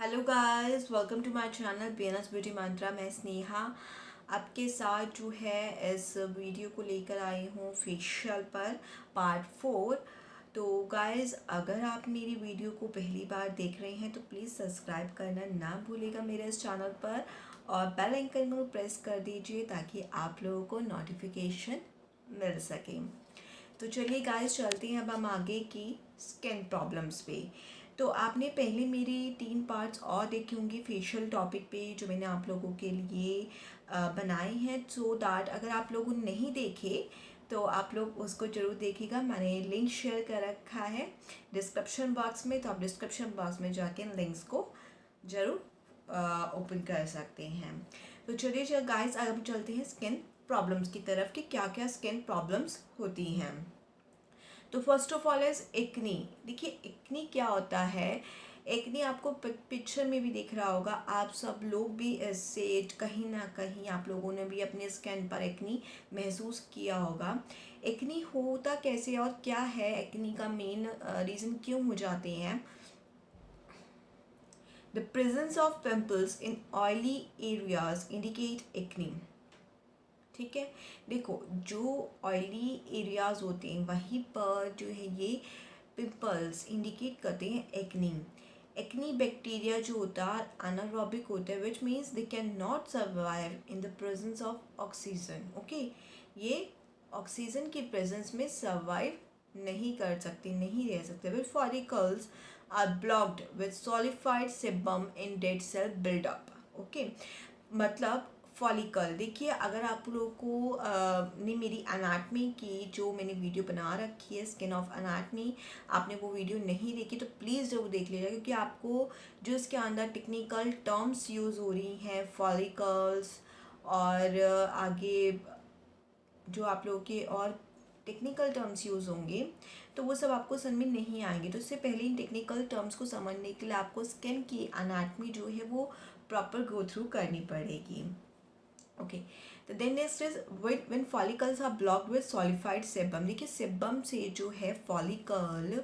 Hello guys, welcome to my channel BNS beauty mantra. मैं स्नेहा आपके साथ जो है इस वीडियो को लेकर आई हूँ फेशियल पर पार्ट 4। तो गाइस, अगर आप मेरी वीडियो को पहली बार देख रहे हैं तो प्लीज़ सब्सक्राइब करना ना भूलिएगा मेरे इस चैनल पर, और बेल आइकन को प्रेस कर दीजिए ताकि आप लोगों को नोटिफिकेशन मिल सके। तो चलिए गाइस, चलते हैं अब हम आगे की स्किन प्रॉब्लम्स पे। तो आपने पहले मेरे 3 पार्ट्स और देखे होंगे फेशियल टॉपिक पे जो मैंने आप लोगों के लिए बनाए हैं, सो दैट अगर आप लोगों ने नहीं देखे तो आप लोग उसको ज़रूर देखिएगा। मैंने लिंक शेयर कर रखा है डिस्क्रिप्शन बॉक्स में, तो आप डिस्क्रिप्शन बॉक्स में जाके इन लिंक्स को ज़रूर ओपन कर सकते हैं। तो चलिए गाइस, अब चलते हैं स्किन प्रॉब्लम्स की तरफ कि क्या क्या स्किन प्रॉब्लम्स होती हैं। तो first of all is acne. देखिए एक्नी क्या होता है। एक्नी आपको पिक्चर में भी दिख रहा होगा, आप सब लोग भी इससे कहीं ना कहीं आप लोगों ने भी अपने स्किन पर एक्नी महसूस किया होगा। एक्नी होता कैसे और क्या है, एक्नी का मेन रीज़न क्यों हो जाते हैं। The presence of pimples in oily areas indicate acne. ठीक है, देखो जो ऑयली एरियाज होते हैं वहीं पर जो है ये पिंपल्स इंडिकेट करते हैं एक्नी। एक्नी बैक्टीरिया जो होता है अनारोबिक होता है, which means they can not survive in the presence of oxygen. Okay, ये ऑक्सीजन की प्रेजेंस में सर्वाइव नहीं कर सकते, नहीं रह सकते। Which follicles are blocked with solidified sebum in dead cell buildup. Okay, मतलब फॉलिकल, देखिए अगर आप लोगों को ने मेरी अनाटमी की जो मैंने वीडियो बना रखी है स्किन ऑफ अनाटमी, आपने वो वीडियो नहीं देखी तो प्लीज़ ज़रूर देख लीजिएगा, क्योंकि आपको जो इसके अंदर टेक्निकल टर्म्स यूज़ हो रही हैं फॉलिकल्स और आगे जो आप लोगों के और टेक्निकल टर्म्स यूज़ होंगे तो वो सब आपको समझ में नहीं आएंगे। तो उससे पहले इन टेक्निकल टर्म्स को समझने के लिए आपको स्किन की अनाटमी जो है वो प्रॉपर गो थ्रू करनी पड़ेगी। ओके, तो then next is when follicles are blocked with solidified sebum. देखिए सेबम से जो है फॉलिकल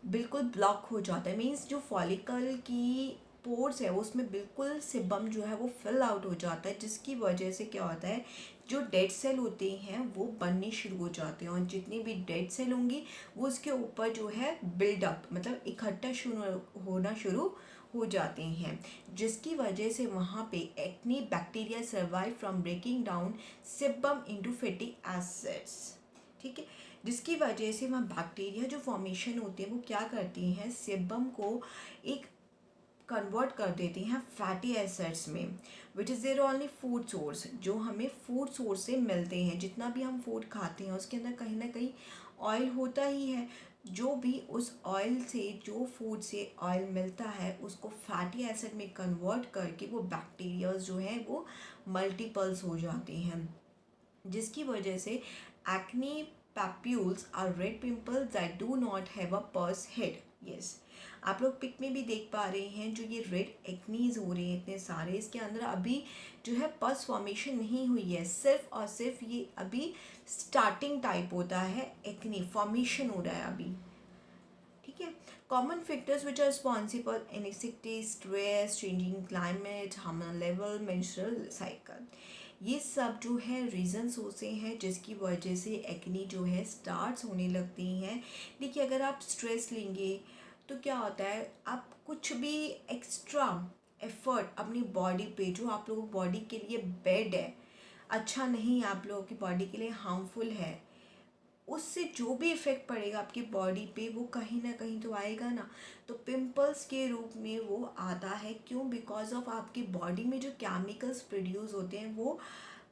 बिल्कुल ब्लॉक हो जाता है, मीन्स जो फॉलिकल की पोर्स है उसमें बिल्कुल सेबम जो है वो फिल आउट हो जाता है, जिसकी वजह से क्या होता है जो डेड सेल होते हैं वो बनने शुरू हो जाते हैं, और जितनी भी डेड सेल होंगी वो उसके ऊपर जो है बिल्डअप मतलब इकट्ठा शुरू होना शुरू हो जाते हैं, जिसकी वजह से वहाँ पे acne bacteria survive from breaking down sebum into fatty acids. ठीक है, जिसकी वजह से वहाँ बैक्टीरिया जो फॉर्मेशन होते हैं वो क्या करती हैं, सेबम को एक कन्वर्ट कर देती हैं फैटी एसिड्स में, which is their only food source, जो हमें फूड सोर्स से मिलते हैं। जितना भी हम फूड खाते हैं उसके अंदर कहीं ना कहीं ऑयल होता ही है, जो भी उस ऑयल से जो फूड से ऑयल मिलता है उसको फैटी एसिड में कन्वर्ट करके वो बैक्टीरियाज जो हैं वो मल्टीपल्स हो जाते हैं, जिसकी वजह से acne papules are red pimples that do not have a pus head. Yes, आप लोग पिक में भी देख पा रहे हैं जो ये रेड एक्नीज हो रहे हैं इतने सारे, इसके अंदर अभी जो है पस फॉर्मेशन नहीं हुई है, सिर्फ और सिर्फ ये अभी स्टार्टिंग टाइप होता है, एक्नी फॉर्मेशन हो रहा है अभी। ठीक है, common factors which are responsible anxiety, stress, changing climate, hormonal level, menstrual cycle, ये सब जो है रीजंस होते हैं जिसकी वजह से एक्नी जो है स्टार्ट्स होने लगती हैं। देखिए अगर आप स्ट्रेस लेंगे तो क्या होता है, आप कुछ भी एक्स्ट्रा एफर्ट अपनी बॉडी पे, जो आप लोगों की बॉडी के लिए बेड है, अच्छा नहीं, आप लोगों की बॉडी के लिए हार्मफुल है, उससे जो भी इफ़ेक्ट पड़ेगा आपकी बॉडी पे वो कहीं ना कहीं तो आएगा ना। तो पिंपल्स के रूप में वो आता है, क्यों? बिकॉज ऑफ आपकी बॉडी में जो केमिकल्स प्रोड्यूस होते हैं वो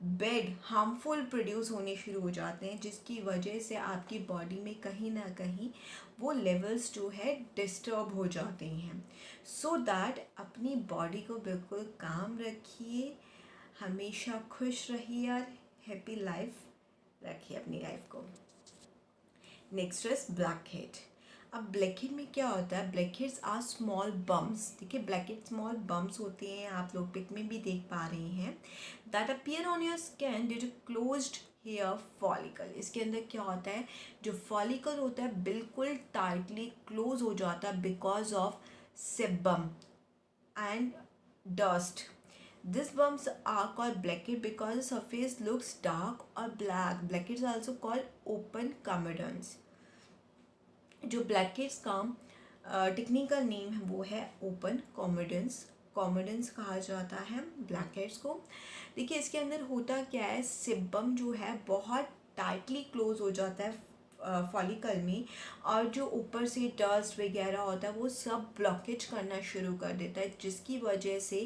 बेड हार्मफुल प्रोड्यूस होने शुरू हो जाते हैं, जिसकी वजह से आपकी बॉडी में कहीं ना कहीं वो लेवल्स जो है डिस्टर्ब हो जाते हैं। सो दैट अपनी बॉडी को बिल्कुल काम रखिए, हमेशा खुश रहिए और हैप्पी लाइफ रखिए अपनी लाइफ को। Next is blackhead. अब ब्लैक हेड में क्या होता है, blackheads are small bumps. देखिए ब्लैक हेड स्मॉल बम्स होते हैं, आप लोग पिक में भी देख पा रहे हैं, that appear on your skin due to closed hair follicle. इसके अंदर क्या होता है, जो फॉलिकल होता है बिल्कुल टाइटली क्लोज हो जाता है because of sebum and dust. These bumps are called blackhead because the surface looks dark or black. Blackheads are also called open comedones. जो ब्लैकहेड्स का टेक्निकल नेम है वो है ओपन कॉमेडेंस. कॉमेडेंस कहा जाता है ब्लैकहेड्स को. देखिए इसके अंदर होता क्या है, सिबम जो है बहुत टाइटली क्लोज हो जाता है फॉलिकल में, और जो ऊपर से डस्ट वगैरह होता है वो सब ब्लॉकेज करना शुरू कर देता है, जिसकी वजह से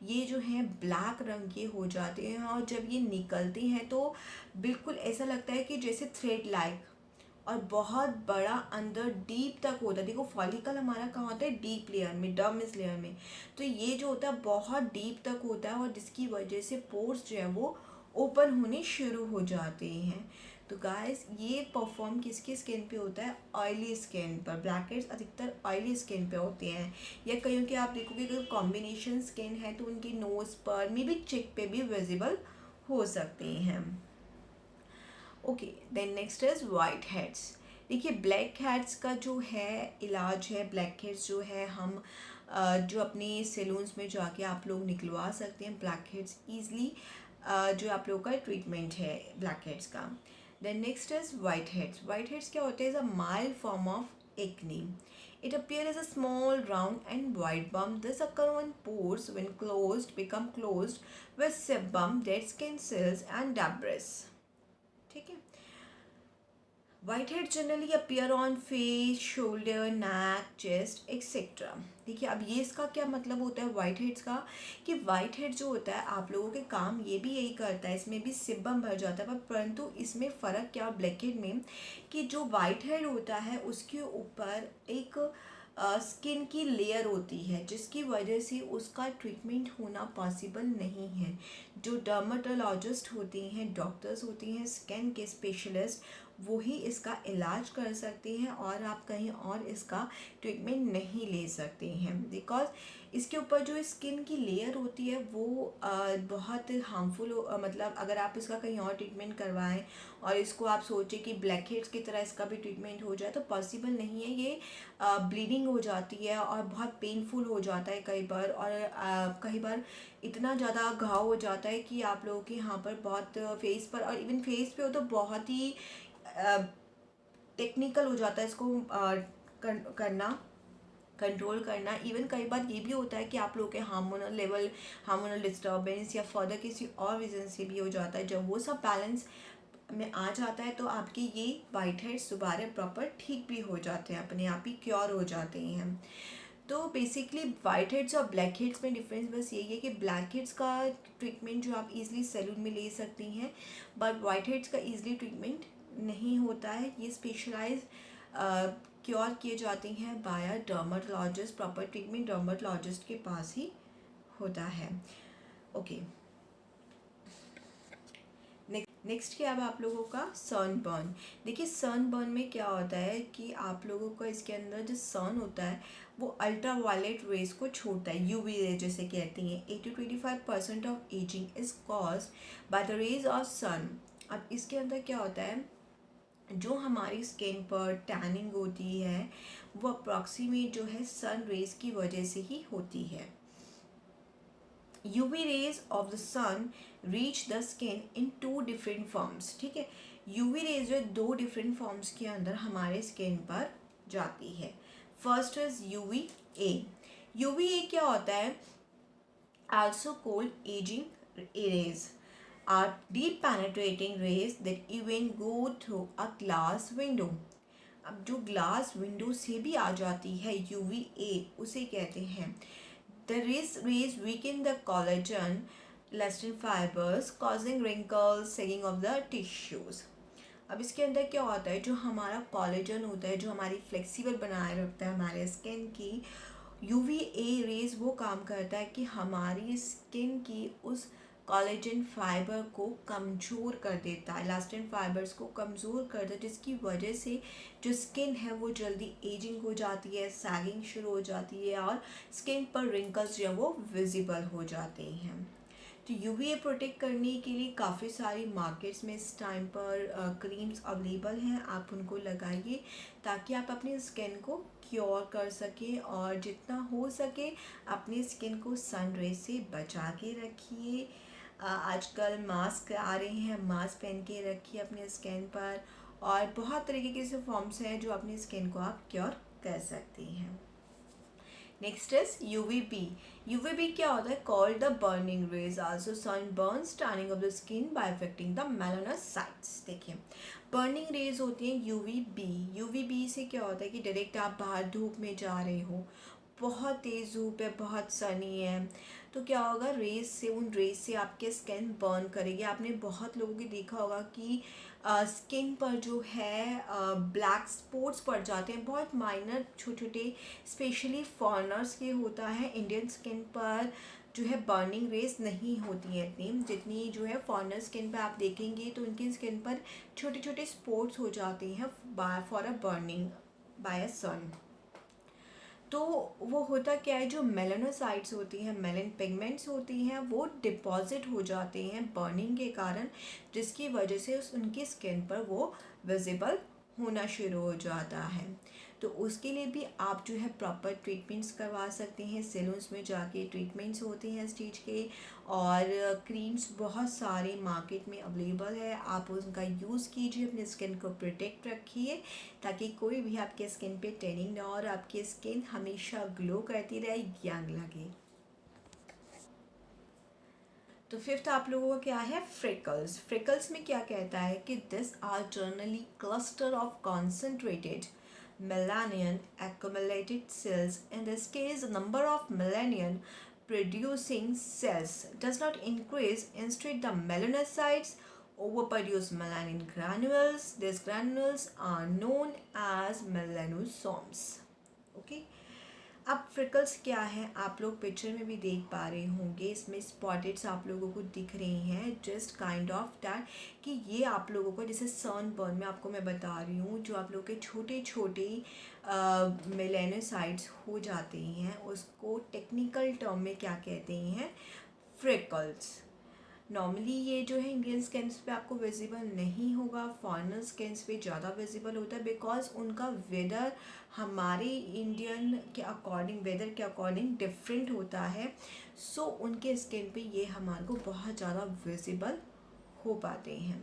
ये जो है ब्लैक रंग के हो जाते हैं. और जब ये निकलते हैं तो बिल्कुल ऐसा लगता है कि जैसे थ्रेड लाइक, और बहुत बड़ा अंदर डीप तक होता है. देखो फॉलिकल हमारा कहाँ होता है, डीप लेयर में, डर्मिस लेयर में. तो ये जो होता है बहुत डीप तक होता है, और जिसकी वजह से पोर्स जो है वो ओपन होने शुरू हो जाते हैं. तो गाइस ये परफॉर्म किसकी स्किन पे होता है, ऑयली स्किन पर. ब्लैकहेड्स अधिकतर ऑयली स्किन पे होते हैं, या कहीं के आप देखोगे अगर कॉम्बिनेशन स्किन है तो उनकी नोज़ पर मे बी चिक पे भी विजिबल हो सकते हैं. Okay then next is whiteheads. देखिए ब्लैक हेड्स का जो है इलाज है, ब्लैक हेड्स जो है हम जो अपने सैलून्स में जाके आप लोग निकलवा सकते हैं ब्लैक हेड्स ईजली, जो आप लोगों का ट्रीटमेंट है ब्लैक हेड्स का. Then next is whiteheads. Whiteheads क्या होते हैं, is a mild form of acne. It appears as a small, round and white bump. This occurs when pores, when closed, become closed with sebum, dead skin cells and debris. ठीक है. White head generally appear on face, shoulder, neck, chest etcetera. देखिए अब ये इसका क्या मतलब होता है वाइट हेड्स का, कि वाइट हेड जो होता है आप लोगों के काम ये भी यही करता है, इसमें भी सिबम भर जाता है, परंतु इसमें फ़र्क क्या ब्लैक हेड में, कि जो वाइट हेड होता है उसके ऊपर एक स्किन की लेयर होती है, जिसकी वजह से उसका ट्रीटमेंट होना पॉसिबल नहीं है. जो डर्माटोलॉजिस्ट होते हैं, डॉक्टर्स होते हैं, स्किन के स्पेशलिस्ट, वही इसका इलाज कर सकते हैं, और आप कहीं और इसका ट्रीटमेंट नहीं ले सकते हैं. बिकॉज इसके ऊपर जो स्किन की लेयर होती है वो बहुत हार्मफुल मतलब अगर आप इसका कहीं और ट्रीटमेंट करवाएं और इसको आप सोचें कि ब्लैक हेड्स की तरह इसका भी ट्रीटमेंट हो जाए तो पॉसिबल नहीं है. ये ब्लीडिंग हो जाती है और बहुत पेनफुल हो जाता है कई बार, और कई बार इतना ज़्यादा घाव हो जाता है कि आप लोगों के यहाँ पर बहुत फेस पर, और इवन फेस पे हो तो बहुत ही टेक्निकल हो जाता है इसको करना, कंट्रोल करना. इवन कई बार ये भी होता है कि आप लोगों के हार्मोनल लेवल, हार्मोनल डिस्टर्बेंस या फर्दर किसी और रीज़न से भी हो जाता है. जब वो सब बैलेंस में आ जाता है तो आपके ये वाइट हेड्स दोबारा प्रॉपर ठीक भी हो जाते हैं, अपने आप ही क्योर हो जाते हैं. तो बेसिकली वाइट हेड्स और ब्लैक हेड्स में डिफरेंस बस यही है कि ब्लैक हेड्स का ट्रीटमेंट जो आप इजीली सैलून में ले सकती हैं, बट वाइट हेड्स का इजीली ट्रीटमेंट नहीं होता है. ये स्पेशलाइज क्योर किए जाते हैं by dermatologist. Proper treatment dermatologist के पास ही होता है. ओके नेक्स्ट क्या है आप लोगों का सनबर्न. देखिए सनबर्न में क्या होता है कि आप लोगों का इसके अंदर जो सन होता है वो अल्ट्रा वायलेट रेज को छोड़ता है, यूवी रे जैसे कहते हैं. 80-85% of ageing is caused by the rays of sun. अब इसके अंदर क्या होता है, जो हमारी स्किन पर टैनिंग होती है वो अप्रॉक्सीमेट जो है सन रेज की वजह से ही होती है. UV rays of the sun reach the skin in 2 different forms. ठीक है, UV rays जो 2 different forms के अंदर हमारे स्किन पर जाती है. First is UVA. UVA क्या होता है, also called aging rays, are deep penetrating rays that even go through a glass window. अब जो ग्लास विंडो से भी आ जाती है UVA, उसे कहते हैं. The rays weaken the collagen, elastin fibers, causing wrinkles, sagging of the tissues. अब इसके अंदर क्या होता है, जो हमारा कोलेजन होता है, जो हमारी फ्लेक्सिबल बनाए रखता है हमारे स्किन की, UVA रेज वो काम करता है कि हमारी स्किन की उस कोलेजन फाइबर को कमज़ोर कर देता है, इलास्टिन फाइबर्स को कमज़ोर कर देता है, जिसकी वजह से जो स्किन है वो जल्दी एजिंग हो जाती है, सैगिंग शुरू हो जाती है, और स्किन पर रिंकल्स जो है वो विजिबल हो जाते हैं. तो यूवीए प्रोटेक्ट करने के लिए काफ़ी सारी मार्केट्स में इस टाइम पर क्रीम्स अवेलेबल हैं, आप उनको लगाइए ताकि आप अपनी स्किन को क्योर कर सकें और जितना हो सके अपनी स्किन को सन रे से बचा के रखिए। आजकल मास्क आ रहे हैं, मास्क पहन के रखिए अपने स्किन पर, और बहुत तरीके के से फॉर्म्स हैं जो अपनी स्किन को आप क्योर कर सकते हैं। Next is UVB. यूवीबी क्या होता है? Called the burning rays, also sun burns tanning of the skin by affecting the melanocytes. देखिए बर्निंग रेज होती हैं यूवीबी। यूवीबी से क्या होता है कि डायरेक्ट आप बाहर धूप में जा रहे हो, बहुत तेज़ धूप है, बहुत सनी है, तो क्या होगा, रेस से, उन रेस से आपके स्किन बर्न करेगी। आपने बहुत लोगों की देखा होगा कि स्किन पर जो है ब्लैक स्पॉट्स पड़ जाते हैं, बहुत माइनर छोटे छोटे, स्पेशली फॉरेनर्स के होता है। इंडियन स्किन पर जो है बर्निंग रेस नहीं होती हैं इतनी, जितनी जो है फॉरेनर स्किन पर आप देखेंगे तो उनकी स्किन पर छोटे छोटे स्पॉट्स हो जाते हैं फॉर अ बर्निंग बाय अ सन। तो वो होता क्या है, जो मेलानोसाइट्स होती हैं, मेलन पिगमेंट्स होती हैं, वो डिपॉजिट हो जाते हैं बर्निंग के कारण, जिसकी वजह से उनकी स्किन पर वो विजिबल होना शुरू हो जाता है। तो उसके लिए भी आप जो है प्रॉपर ट्रीटमेंट्स करवा सकते हैं, सैलून्स में जाके ट्रीटमेंट्स होते हैं स्टेज के, और क्रीम्स बहुत सारे मार्केट में अवेलेबल है, आप उनका यूज़ कीजिए, अपने स्किन को प्रोटेक्ट रखिए ताकि कोई भी आपके स्किन पे टैनिंग ना हो और आपकी स्किन हमेशा ग्लो करती रहे, यंग लगे। तो फिफ्थ आप लोगों का क्या है? फ्रिकल्स। फ्रिकल्स में क्या कहता है कि this are generally cluster of concentrated melanin accumulated cells. In this case, the number of melanin producing cells does not increase. Instead, the melanocytes overproduce melanin granules. These granules are known as melanosomes. Okay. अब freckles क्या है, आप लोग picture में भी देख पा रहे होंगे, इसमें स्पॉटेड्स आप लोगों को दिख रहे हैं, जस्ट काइंड ऑफ दैट कि ये आप लोगों को जैसे सन बर्न में आपको मैं बता रही हूँ, जो आप लोग के छोटे छोटे मेलानोसाइट्स हो जाते हैं, उसको टेक्निकल टर्म में क्या कहते हैं? फ्रिकल्स। नॉर्मली ये जो है इंडियन स्किन्स पे आपको विजिबल नहीं होगा, फॉरेनर स्किन्स पे ज़्यादा विजिबल होता है, बिकॉज उनका वेदर हमारे इंडियन के अकॉर्डिंग, वेदर के अकॉर्डिंग डिफरेंट होता है। सो उनके स्किन पे ये हमारे को बहुत ज़्यादा विजिबल हो पाते हैं।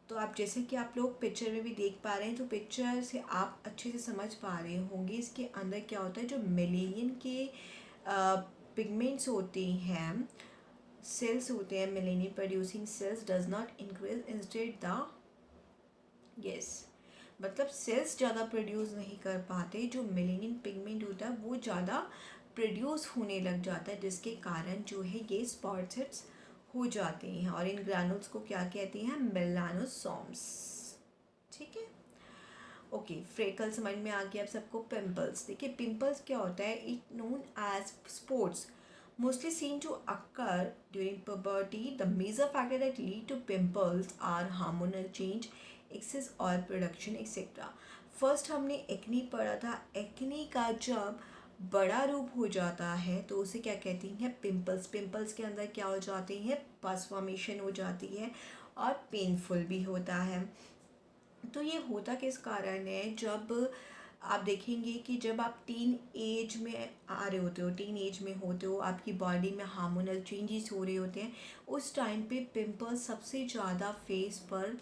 तो आप जैसे कि आप लोग पिक्चर में भी देख पा रहे हैं, तो पिक्चर से आप अच्छे से समझ पा रहे होंगे इसके अंदर क्या होता है। जो मेलेनियन के पिगमेंट्स होते हैं, सेल्स होते हैं, melanin producing sales does not increase, instead the, yes, मतलब सेल्स ज़्यादा प्रोड्यूस नहीं कर पाते, जो मेलेनिन पिगमेंट होता है वो ज़्यादा प्रोड्यूस होने लग जाता है, जिसके कारण जो है ये स्पॉट्स हो जाते हैं, और इन ग्रैनुल्स को क्या कहते हैं? मेलानोसोम्स। ठीक है, ओके। फ्रेकल समझ में आ गया आप सबको। पिंपल्स, देखिए पिंपल्स क्या होता है? It known as spots mostly seen to occur during puberty. The major factor that lead to pimples are hormonal change, excess oil production, etc. First हमने एक्नी पढ़ा था। एक्नी का जब बड़ा रूप हो जाता है तो उसे क्या कहती हैं? पिंपल्स। पिंपल्स के अंदर क्या हो जाती हैं? पस फॉर्मेशन हो जाती है और पेनफुल भी होता है। तो ये होता किस कारण है? जब आप देखेंगे कि जब आप टीन एज में आ रहे होते हो, टीन एज में होते हो, आपकी बॉडी में हार्मोनल चेंजेस हो रहे होते हैं, उस टाइम पे पिंपल्स सबसे ज़्यादा फेस पर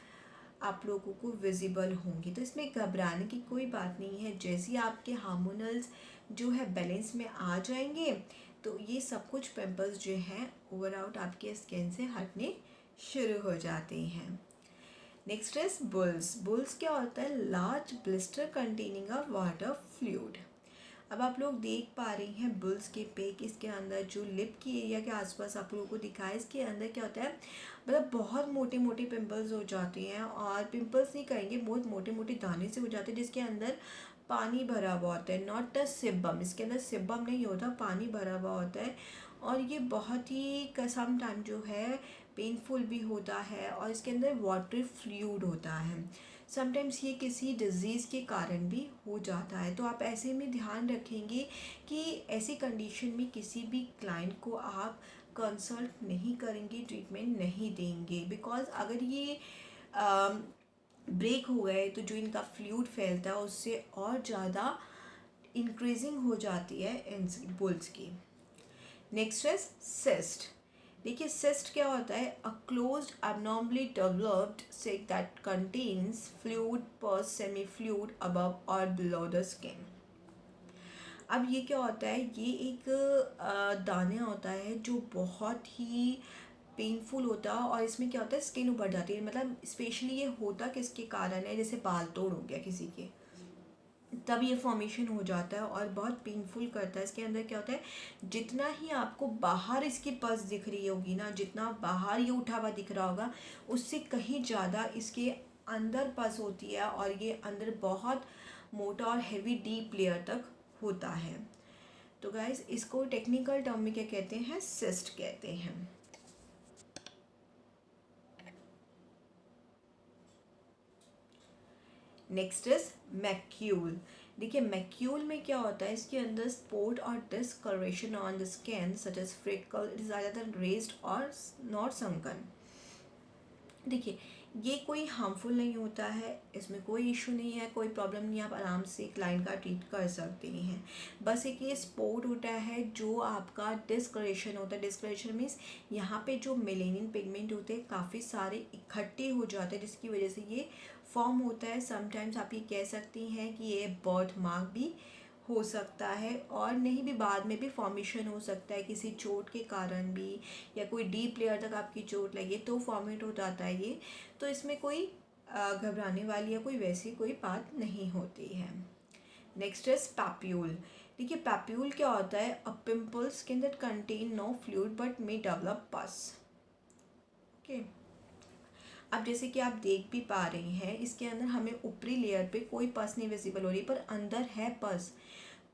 आप लोगों को विजिबल होंगी। तो इसमें घबराने की कोई बात नहीं है। जैसे ही आपके हार्मोनल्स जो है बैलेंस में आ जाएंगे तो ये सब कुछ पिंपल्स जो हैं ओवर आउट आपके स्किन से हटने शुरू हो जाते हैं। Next is bulls. बुल्स क्या होता है? Large blister containing a water fluid. अब आप लोग देख पा रहे हैं बुल्स के पेक, इसके अंदर जो लिप की एरिया के आसपास आप लोगों को दिखाए, इसके अंदर क्या होता है? मतलब बहुत मोटे मोटे पिंपल्स हो जाते हैं, और पिंपल्स नहीं कहेंगे, बहुत मोटे मोटे दाने से हो जाते हैं, जिसके अंदर पानी भरा हुआ होता है। नॉट अ सिबम, इसके अंदर सिबम नहीं होता, पानी भरा हुआ होता है, और ये बहुत ही सम टाइम जो है पेनफुल भी होता है, और इसके अंदर वाटर फ्लूइड होता है। समटाइम्स ये किसी डिज़ीज़ के कारण भी हो जाता है। तो आप ऐसे में ध्यान रखेंगे कि ऐसी कंडीशन में किसी भी क्लाइंट को आप कंसल्ट नहीं करेंगे, ट्रीटमेंट नहीं देंगे, बिकॉज अगर ये ब्रेक हो गए तो जो इनका फ्लूइड फैलता है उससे और ज़्यादा इंक्रीजिंग हो जाती है इन बुल्स की। नेक्स्ट है सिस्ट। देखिए सिस्ट क्या होता है, a closed abnormally developed cyst that contains fluid pus semi fluid above or below the skin। अब ये क्या होता है, ये एक दाना होता है जो बहुत ही पेनफुल होता है और इसमें क्या होता है स्किन उभर जाती है। मतलब स्पेशली ये होता किसके कारण है, जैसे बाल तोड़ हो गया किसी के, तब ये फॉर्मेशन हो जाता है और बहुत पेनफुल करता है। इसके अंदर क्या होता है, जितना ही आपको बाहर इसकी पस दिख रही होगी ना, जितना बाहर ये उठा हुआ दिख रहा होगा, उससे कहीं ज़्यादा इसके अंदर पस होती है और ये अंदर बहुत मोटा और हेवी डीप लेयर तक होता है। तो गाइस इसको टेक्निकल टर्म में क्या कहते हैं, सिस्ट कहते हैं। Next is macule. देखिए मैक्यूल में क्या होता है, इसके अंदर स्पॉट और discoloration on the skin such as freckle, it is either raised or not sunken. देखिए ये कोई हार्मफुल नहीं होता है, इसमें कोई इशू नहीं है, कोई प्रॉब्लम नहीं है, आप आराम से क्लाइंट का ट्रीट कर सकते हैं। बस एक ये स्पॉट होता है जो आपका डिस्कलरेशन होता है। डिस्कलरेशन मीन्स यहाँ पे जो मेलेनिन पिगमेंट होते हैं काफ़ी सारे इकट्ठे हो जाते हैं, जिसकी वजह से ये फॉर्म होता है। समटाइम्स आप ये कह सकती हैं कि ये बर्थ मार्क भी हो सकता है और नहीं भी बाद में भी फॉर्मेशन हो सकता है किसी चोट के कारण भी, या कोई डीप लेयर तक आपकी चोट लगे तो फॉर्मेट हो जाता है ये। तो इसमें कोई घबराने वाली या कोई वैसी कोई बात नहीं होती है। Next is papule. देखिए पैप्यूल क्या होता है, a pimple skin that contain no fluid but may develop pus. Okay, अब जैसे कि आप देख भी पा रही हैं इसके अंदर हमें ऊपरी लेयर पे कोई पस नहीं विजिबल हो रही, पर अंदर है पस।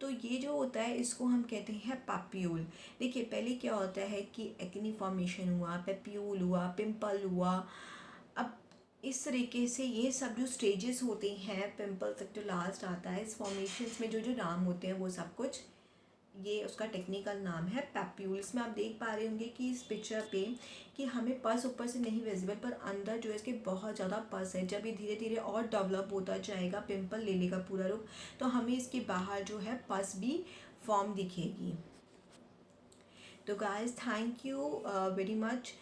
तो ये जो होता है इसको हम कहते हैं पैप्यूल। देखिए पहले क्या होता है कि एक्नी फॉर्मेशन हुआ, पैप्यूल हुआ, पिंपल हुआ। अब इस तरीके से ये सब जो स्टेजेस होते हैं पिंपल तक जो लास्ट आता है, इस फॉर्मेशंस में जो जो नाम होते हैं वो सब कुछ, ये उसका टेक्निकल नाम है पैप्यूल। इसमें आप देख पा रहे होंगे कि इस पिक्चर पे कि हमें पस ऊपर से नहीं विजिबल, पर अंदर जो है इसके बहुत ज़्यादा पस है। जब ये धीरे धीरे और डेवलप होता जाएगा, पिंपल ले लेगा पूरा रूप, तो हमें इसके बाहर जो है पस भी फॉर्म दिखेगी। तो guys thank you very much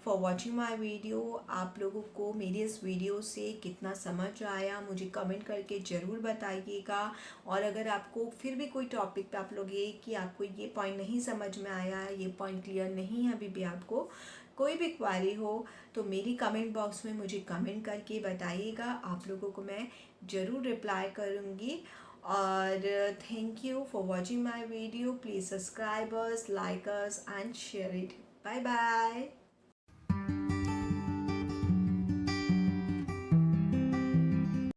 for watching my video. आप लोगों को मेरी इस वीडियो से कितना समझ आया मुझे कमेंट करके ज़रूर बताइएगा। और अगर आपको फिर भी कोई टॉपिक पे आप लोग ये कि आपको ये पॉइंट नहीं समझ में आया है, ये पॉइंट क्लियर नहीं है, अभी भी आपको कोई भी क्वारी हो तो मेरी कमेंट बॉक्स में मुझे कमेंट करके बताइएगा। आप लोगों को मैं ज़रूर रिप्लाई करूँगी। और thank you for watching my video. Please subscribe us, like us and share it. Bye bye.